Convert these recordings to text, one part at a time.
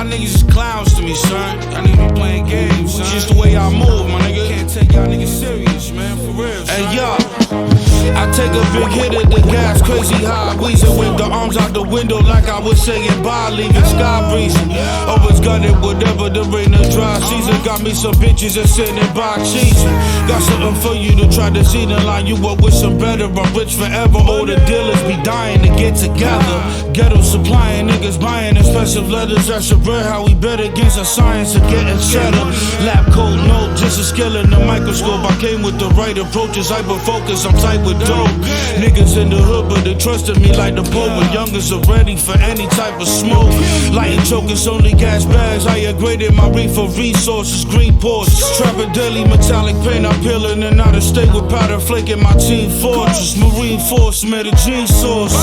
Y'all niggas is clowns to me, son. Y'all niggas be playing games, son. Just the way I move, my nigga. Can't take y'all niggas serious, man, for real, son. Hey, yo, I take a big hit of the gas, crazy high, wheezing with the arms out the window like I was saying bye, leaving sky breezing. Always got it, whatever the rain or dry season. Got me some bitches that sitting by cheesing. Got something for you to try to see, then line you up with some better. I'm rich forever, all the dealers be dying to get together. Ghetto supplying, niggas buying expensive letters. That's a bread, how we bet against our science of getting cheddar. Lab coat, no, just a skill in the microscope. I came with the right approaches, hyper focus, I'm tight with dope. Niggas in the hood, but they trusted me like the Pope. But youngers are ready for any type of smoke. Lighting chokers, only gas bags. I upgraded my reefer resources, green Porsche. Trapping daily metallic paint, I'm peeling and out of state with powder flaking my team fortress. Marine force, made a G source.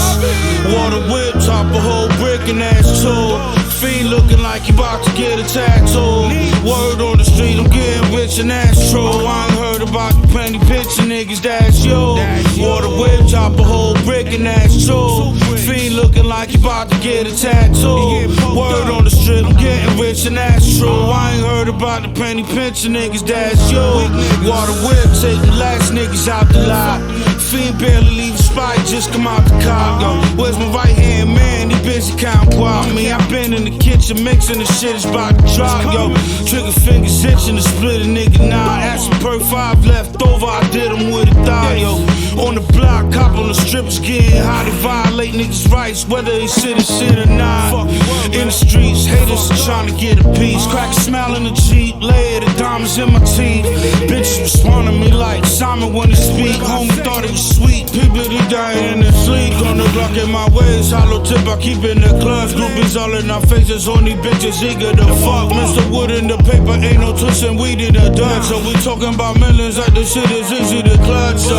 Water whip, top a whole brick and ass tool. Fiend looking like you about to get a tattoo. Word on the street, I'm getting rich and that's true. I ain't heard about the penny Pinchin niggas, that's yo. Water whip, chop a whole brick and that's true. Fiend looking like you about to get a tattoo. Word on the street, I'm getting rich and that's true. I ain't heard about the penny Pinchin niggas, that's yo. Water whip, take the last niggas out the lot. Fiend barely leave a spot, just come out the car. Yo, where's my right hand man? He busy counting wild. Me, I been in the kitchen mixing the shit, it's about to drop. Yo, trigger fingers itching to split a nigga now. Ask per 5 left over, I did him with a thigh. Yo, on the block, cop on the strips, getting high to violate niggas' rights, whether they sit or not. In the streets, haters trying to get a piece. Crack a smile in the Jeep, layer the diamonds in my teeth. Bitches respond to me like Simon when they speak. Homie thought it was sweet, people they dying in their sleep. On the block in my ways, hollow tip, I keep in the clubs. Groupies all in our faces, only bitches eager to fuck. Mr. Wood in the paper, ain't no twisting weed in the dirt. So we talking about millions like this shit is easy to clutch. So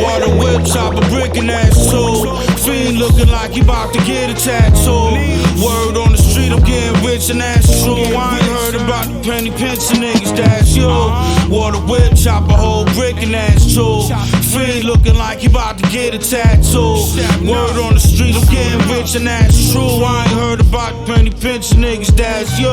water whip, chop a brick and ass too. Fiend looking like he about to get a tattoo. Word on the street, I'm getting rich and that's true. I ain't heard about the penny Pinchin niggas, that's you. Water whip, chop a whole brick and that's true. Fiend looking like he about to get a tattoo. Word on the street, I'm getting rich and that's true. I ain't heard about the penny Pinchin niggas, that's you.